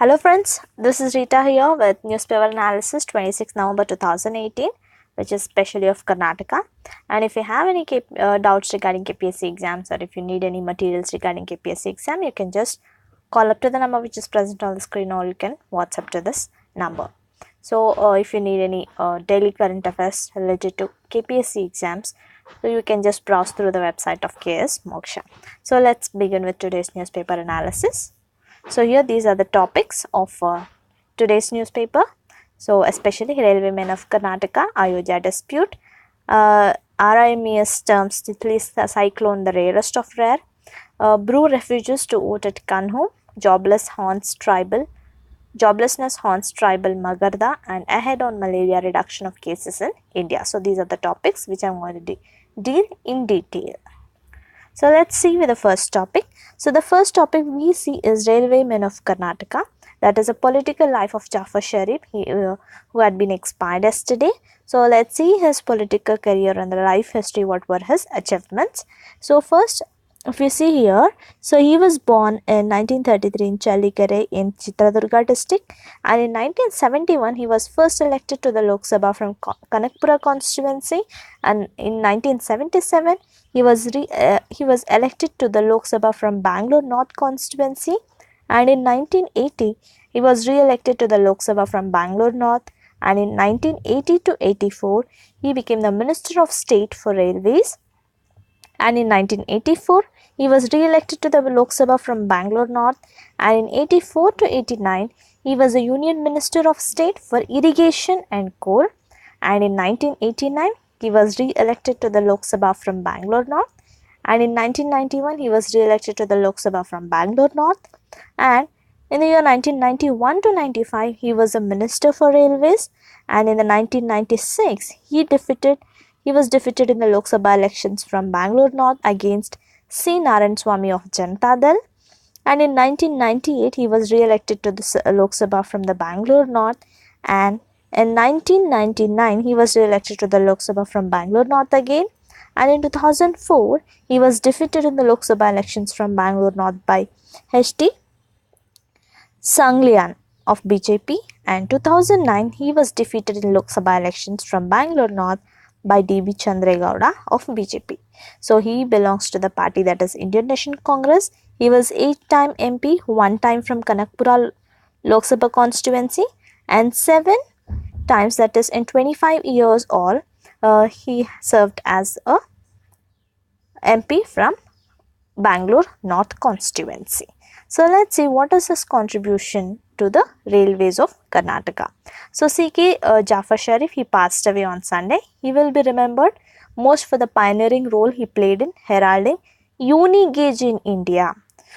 Hello friends, this is Reeta here with newspaper analysis 26 November 2018, which is specially of Karnataka. And if you have any doubts regarding KPSC exams, or if you need any materials regarding KPSC exam, you can just call up to the number which is present on the screen, or you can WhatsApp to this number. So if you need any daily current affairs related to KPSC exams, so you can just browse through the website of KS Moksha. So let's begin with today's newspaper analysis. So here these are the topics of today's newspaper. So especially Railwaymen of Karnataka, Ayodhya Dispute, RIMES terms the cyclone the rarest of rare, brew refuges to vote at Kanhu, joblessness haunts tribal Mugga, and ahead on malaria reduction of cases in India. So these are the topics which I am going to deal in detail. So let's see with the first topic. So the first topic we see is Railwaymen of Karnataka. That is a political life of Jafar Sharif, who had been expired yesterday. So let's see his political career and the life history, what were his achievements. So first, if you see here, so he was born in 1933 in Challikere in Chitradurga district, and in 1971 he was first elected to the Lok Sabha from Kanakpura constituency, and in 1977 he was elected to the Lok Sabha from Bangalore North constituency, and in 1980 he was re-elected to the Lok Sabha from Bangalore North, and in 1980 to 84 he became the Minister of State for Railways, and in 1984 he was re-elected to the Lok Sabha from Bangalore North, and in 84 to 89 he was a Union Minister of State for Irrigation and Coal, and in 1989 he was re-elected to the Lok Sabha from Bangalore North, and in 1991 he was re-elected to the Lok Sabha from Bangalore North, and in the year 1991 to 95 he was a Minister for Railways, and in the 1996 he was defeated in the Lok Sabha elections from Bangalore North against C. Narayan Swamy of Janata Dal, and in 1998 he was re-elected to the Lok Sabha from the Bangalore North, and in 1999 he was re-elected to the Lok Sabha from Bangalore North again, and in 2004 he was defeated in the Lok Sabha elections from Bangalore North by H.T. Sanglian of BJP, and 2009 he was defeated in Lok Sabha elections from Bangalore North by D.B. Chandregowda of BJP. So he belongs to the party that is Indian National Congress. He was 8-time MP, 1 time from Kanakpura Lok Sabha constituency, and 7 times, that is in 25 years all, he served as a MP from Bangalore North constituency. So let's see what is his contribution to the railways of Karnataka. So C.K. Jafar Sharif, he passed away on Sunday. He will be remembered most for the pioneering role he played in heralding uni-gauge in India.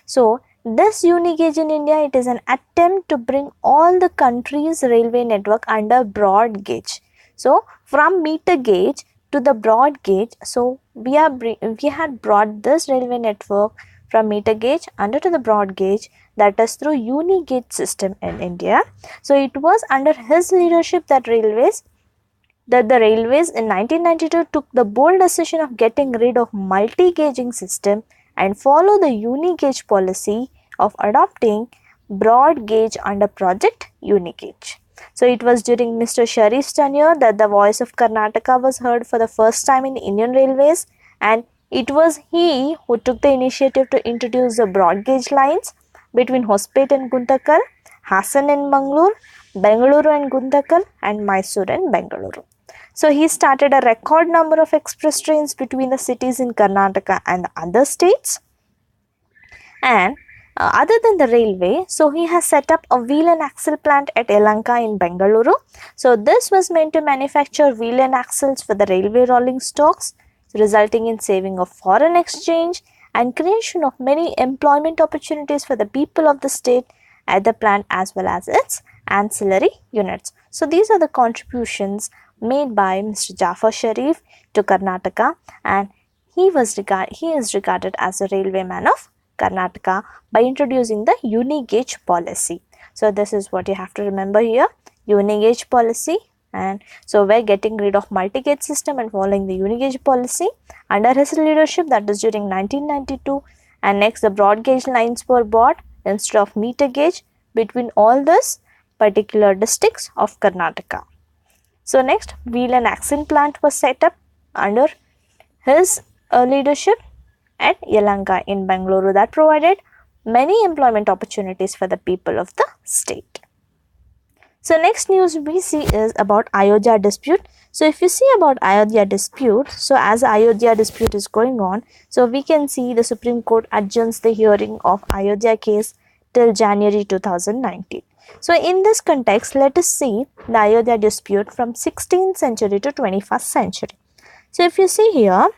So this uni-gauge in India, it is an attempt to bring all the country's railway network under broad gauge. So from meter gauge to the broad gauge, so we had brought this railway network from meter gauge under to the broad gauge, that is through uni-gauge system in India. So it was under his leadership that the railways in 1992 took the bold decision of getting rid of multi-gauging system and follow the uni-gauge policy of adopting broad gauge under project uni-gauge. So it was during Mr. Sharif's tenure that the voice of Karnataka was heard for the first time in the Indian Railways, and it was he who took the initiative to introduce the broad gauge lines between Hospet and Guntakal, Hassan and Mangalore, Bengaluru and Guntakal, and Mysore and Bengaluru. So he started a record number of express trains between the cities in Karnataka and the other states. And other than the railway, so he has set up a wheel and axle plant at Yelahanka in Bengaluru. So this was meant to manufacture wheel and axles for the railway rolling stocks, resulting in saving of foreign exchange and creation of many employment opportunities for the people of the state at the plant as well as its ancillary units. So these are the contributions made by Mr. Jafar Sharif to Karnataka, and he is regarded as a railwayman of Karnataka by introducing the uni-gauge policy. So this is what you have to remember here, uni-gauge policy. And so we're getting rid of multi-gauge system and following the uni-gauge policy under his leadership, that is during 1992. And next, the broad gauge lines were bought instead of meter gauge between all these particular districts of Karnataka. So next, wheel and axle plant was set up under his leadership at Yelanga in Bangalore that provided many employment opportunities for the people of the state. So next news we see is about Ayodhya Dispute. So if you see about Ayodhya Dispute, so as Ayodhya Dispute is going on, so we can see the Supreme Court adjourns the hearing of Ayodhya case till January 2019. So in this context, let us see the Ayodhya Dispute from 16th century to 21st century. So if you see here,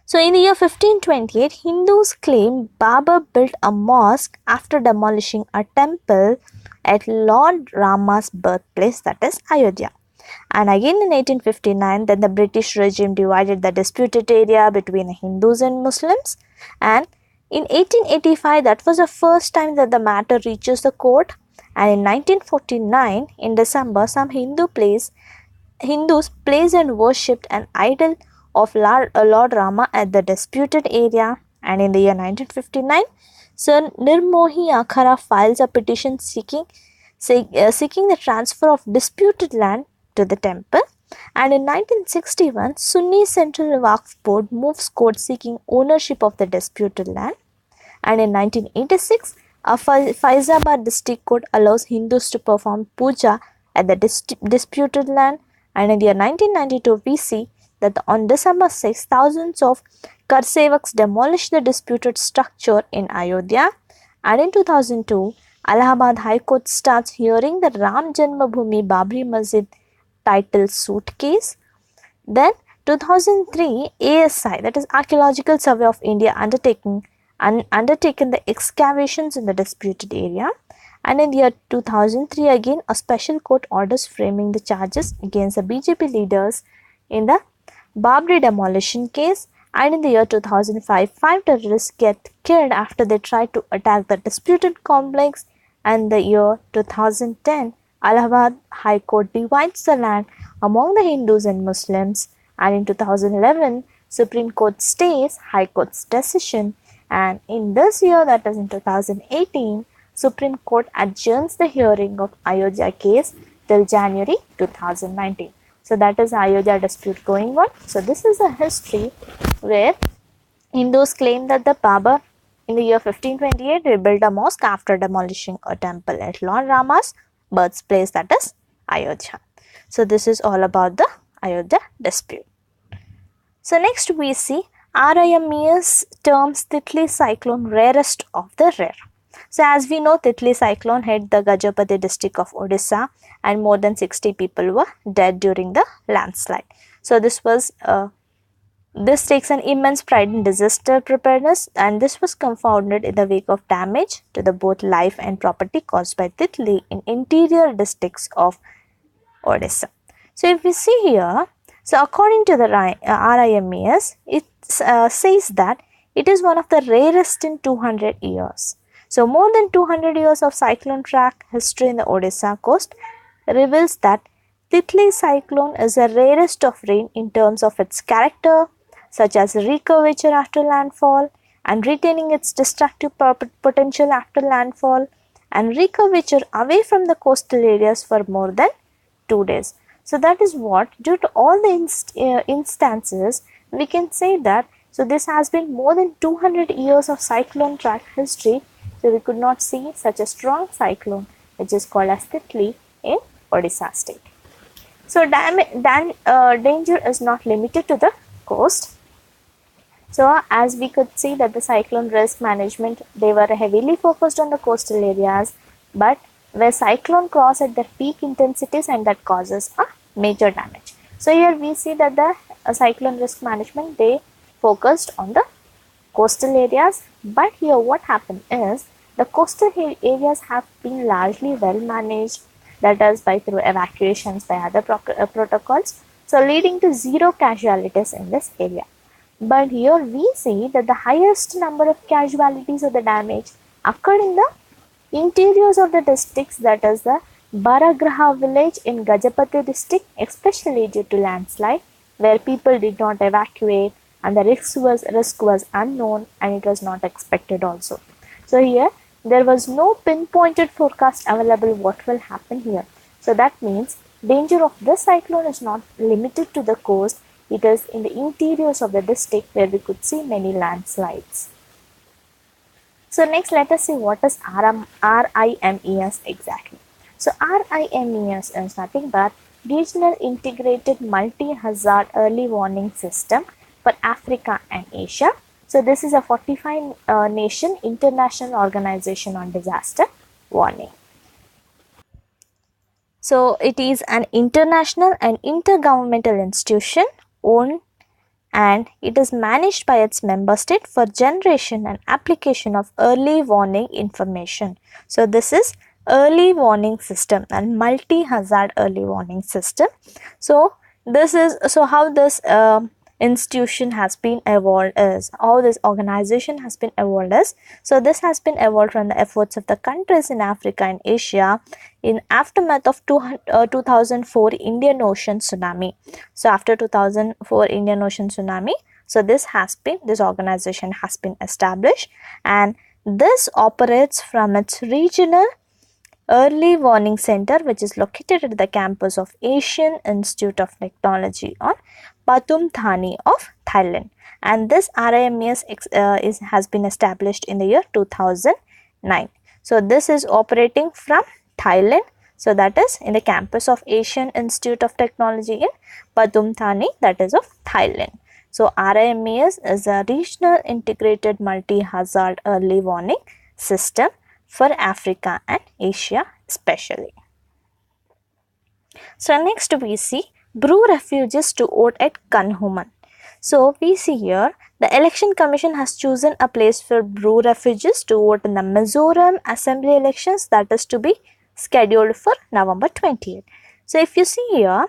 so in the year 1528, Hindus claim Babur built a mosque after demolishing a temple at Lord Rama's birthplace, that is Ayodhya. And again in 1859, then the British regime divided the disputed area between Hindus and Muslims. And in 1885, that was the first time that the matter reaches the court. And in 1949, in December, some Hindus placed and worshipped an idol of Lord Rama at the disputed area. And in the year 1959, Sir Nirmohi Akhara files a petition seeking the transfer of disputed land to the temple. And in 1961, Sunni Central Waqf Board moves court seeking ownership of the disputed land. And in 1986, a Faizabad district court allows Hindus to perform puja at the disputed land. And in the year 1992, we see that on December 6, thousands of Karsevaks demolished the disputed structure in Ayodhya. And in 2002, Allahabad High Court starts hearing the Ram Janmabhoomi Babri Masjid title suit case. Then 2003, ASI, that is Archaeological Survey of India, undertaken the excavations in the disputed area. And in the year 2003, again a special court orders framing the charges against the BJP leaders in the Babri demolition case. And in the year 2005, 5 terrorists get killed after they tried to attack the disputed complex. And the year 2010, Allahabad High Court divides the land among the Hindus and Muslims. And in 2011, Supreme Court stays High Court's decision. And in this year, that is in 2018, Supreme Court adjourns the hearing of Ayodhya case till January 2019. So that is Ayodhya dispute going on. So this is a history where Hindus claim that the Babur in the year 1528 rebuilt a mosque after demolishing a temple at Lord Rama's birthplace, that is Ayodhya. So this is all about the Ayodhya dispute. So next we see RIMES terms Titli cyclone rarest of the rare. So as we know, Titli cyclone hit the Gajapati district of Odisha and more than 60 people were dead during the landslide. So this takes an immense pride in disaster preparedness, and this was confounded in the wake of damage to the both life and property caused by Titli in interior districts of Odisha. So if we see here, so according to the RIMES, it says that it is one of the rarest in 200 years. So more than 200 years of cyclone track history in the Odisha coast reveals that Titli cyclone is the rarest of rain in terms of its character, such as recurvature after landfall and retaining its destructive potential after landfall, and recurvature away from the coastal areas for more than 2 days. So that is what, due to all the instances, we can say that so this has been more than 200 years of cyclone track history. So we could not see such a strong cyclone, which is called as Titli in Odisha state. So danger is not limited to the coast. So as we could see that the cyclone risk management, they were heavily focused on the coastal areas, but where cyclone cross at their peak intensities and that causes a major damage. So here we see that the cyclone risk management, they focused on the coastal areas, but here what happened is the coastal areas have been largely well managed, that is by through evacuations by other protocols, so leading to zero casualties in this area. But here we see that the highest number of casualties or the damage occurred in the interiors of the districts, that is the Baragraha village in Gajapati district, especially due to landslide, where people did not evacuate and the risk was unknown and it was not expected also. So here there was no pinpointed forecast available what will happen here. So that means danger of this cyclone is not limited to the coast, it is in the interiors of the district where we could see many landslides. So next let us see what is RIMES exactly. So RIMES is nothing but Regional Integrated Multi-Hazard Early Warning System for Africa and Asia. So this is a 45 nation international organization on disaster warning. So it is an international and intergovernmental institution owned and it is managed by its member state for generation and application of early warning information. So this is early warning system and multi-hazard early warning system. So this is how this institution has been evolved is, how this organization has been evolved is. So this has been evolved from the efforts of the countries in Africa and Asia in aftermath of 2004 Indian Ocean tsunami. So after 2004 Indian Ocean tsunami, so this organization has been established and this operates from its regional Early Warning Center, which is located at the campus of Asian Institute of Technology on Pathum Thani of Thailand. And this RIMES has been established in the year 2009. So this is operating from Thailand. So that is in the campus of Asian Institute of Technology in Pathum Thani, that is of Thailand. So RIMES is a regional integrated multi-hazard early warning system for Africa and Asia especially. So next we see brew refuges to vote at Kanhuman. So we see here the Election Commission has chosen a place for brew refuges to vote in the Mizoram Assembly elections that is to be scheduled for November 28th. So if you see here,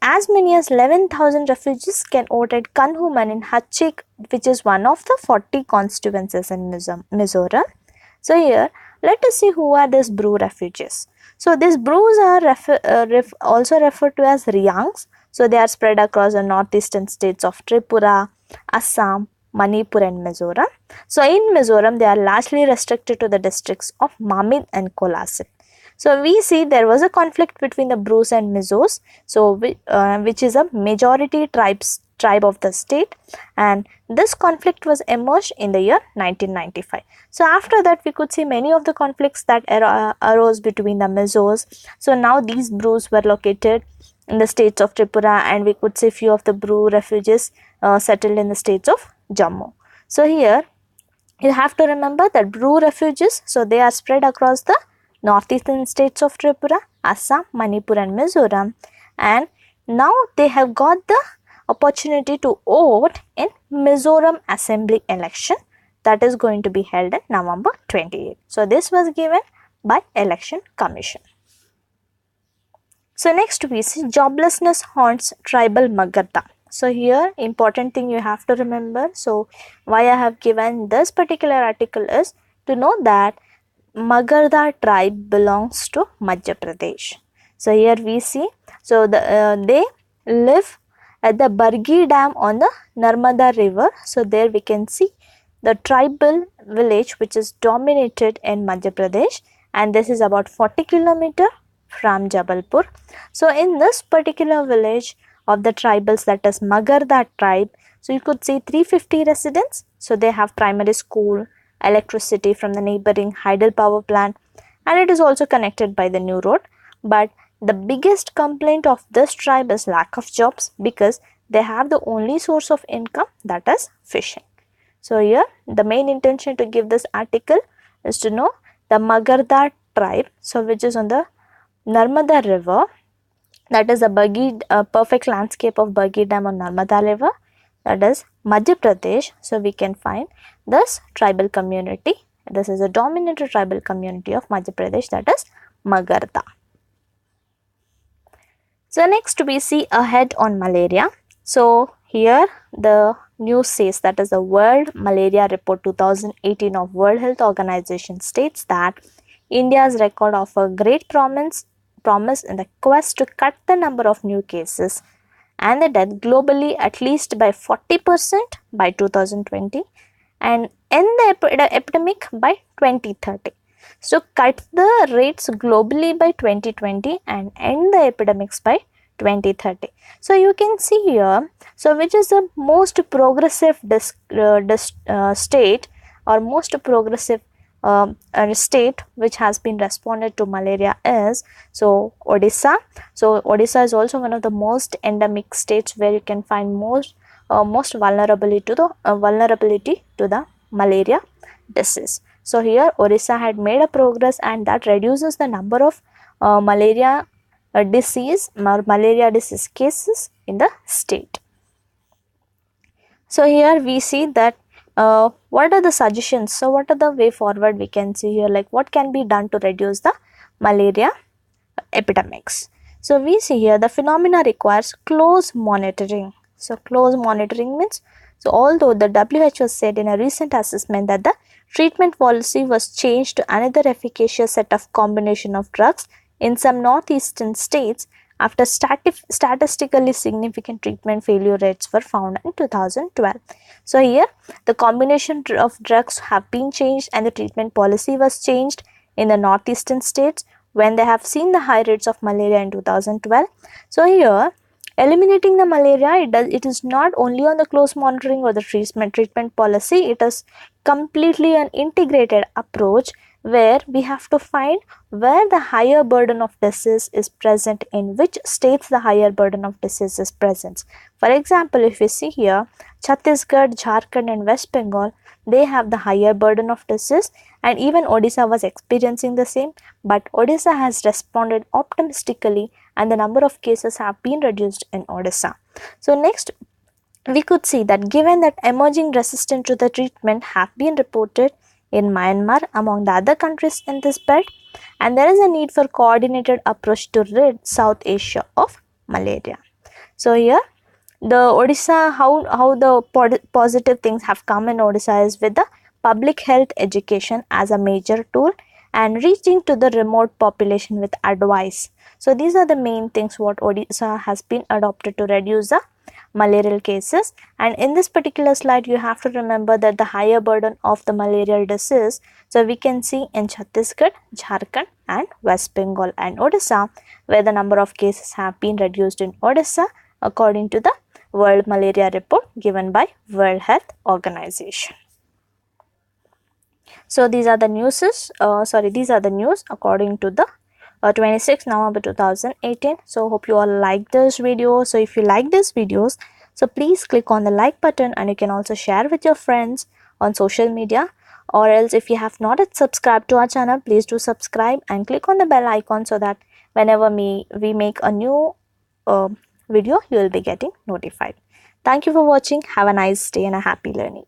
as many as 11,000 refugees can vote at Kanhuman in Hatchik, which is one of the 40 constituencies in Mizoram. So here, let us see who are these brew refugees. So these brews are also referred to as Riyangs. So they are spread across the northeastern states of Tripura, Assam, Manipur and Mizoram. So in Mizoram, they are largely restricted to the districts of Mamit and Kolasip. So we see there was a conflict between the Brews and Mizos, so which is a majority tribe of the state, and this conflict was emerged in the year 1995. So after that we could see many of the conflicts that arose between the Mizos. So now these Brews were located in the states of Tripura and we could see few of the Brew refugees settled in the states of Jammu. So here you have to remember that Brew refugees, so they are spread across the northeastern states of Tripura, Assam, Manipur and Mizoram, and now they have got the opportunity to vote in Mizoram Assembly election that is going to be held in November 28. So this was given by Election Commission. So next we see joblessness haunts tribal Magadha. So here important thing you have to remember. So why I have given this particular article is to know that Magadha tribe belongs to Madhya Pradesh. So here we see, so they live at the Bargi Dam on the Narmada river. So there we can see the tribal village which is dominated in Madhya Pradesh, and this is about 40 km from Jabalpur. So in this particular village of the tribals, that is Magadha tribe, so you could see 350 residents. So they have primary school, electricity from the neighboring hydel power plant, and it is also connected by the new road. But the biggest complaint of this tribe is lack of jobs, because they have the only source of income, that is fishing. So here the main intention to give this article is to know the Magadha tribe, so which is on the Narmada river, that is a perfect landscape of Bargi Dam on Narmada river, that is Madhya Pradesh. So we can find this tribal community. This is a dominant tribal community of Madhya Pradesh, that is Magadha. So next we see ahead on malaria. So here the news says, that is the World Malaria Report 2018 of World Health Organization states that India's record of a great promise in the quest to cut the number of new cases and the death globally at least by 40% by 2020, and end the epidemic by 2030. So cut the rates globally by 2020 and end the epidemics by 2030. So you can see here, so which is the most progressive state or most progressive state which has been responded to malaria is so Odisha. So Odisha is also one of the most endemic states where you can find most vulnerability to the malaria disease. So here Odisha had made a progress, and that reduces the number of malaria disease cases in the state. So here we see that what are the suggestions? So what are the way forward we can see here, like what can be done to reduce the malaria epidemics. So we see here the phenomena requires close monitoring. So close monitoring means, so although the WHO said in a recent assessment that the treatment policy was changed to another efficacious set of combination of drugs in some northeastern states after statistically significant treatment failure rates were found in 2012. So here the combination of drugs have been changed and the treatment policy was changed in the northeastern states when they have seen the high rates of malaria in 2012. So here eliminating the malaria, it is not only on the close monitoring or the treatment policy, it is completely an integrated approach where we have to find where the higher burden of disease is present, in which states the higher burden of disease is present. For example, if we see here Chhattisgarh, Jharkhand and West Bengal, they have the higher burden of disease, and even Odisha was experiencing the same, but Odisha has responded optimistically and the number of cases have been reduced in Odisha. So next we could see that given that emerging resistance to the treatment have been reported in Myanmar among the other countries in this belt, and there is a need for coordinated approach to rid South Asia of malaria. So here the Odisha, how the positive things have come in Odisha is with the public health education as a major tool and reaching to the remote population with advice. So these are the main things what Odisha has been adopted to reduce the malarial cases. And in this particular slide you have to remember that the higher burden of the malarial disease, so we can see in Chhattisgarh, Jharkhand and West Bengal and Odisha, where the number of cases have been reduced in Odisha according to the World Malaria Report given by World Health Organization. So these are the news according to the 26 November 2018. So hope you all like this video. So if you like these videos, so please click on the like button, and you can also share with your friends on social media, or else if you have not yet subscribed to our channel, please do subscribe and click on the bell icon so that whenever we make a new video, you will be getting notified. Thank you for watching. Have a nice day and a happy learning.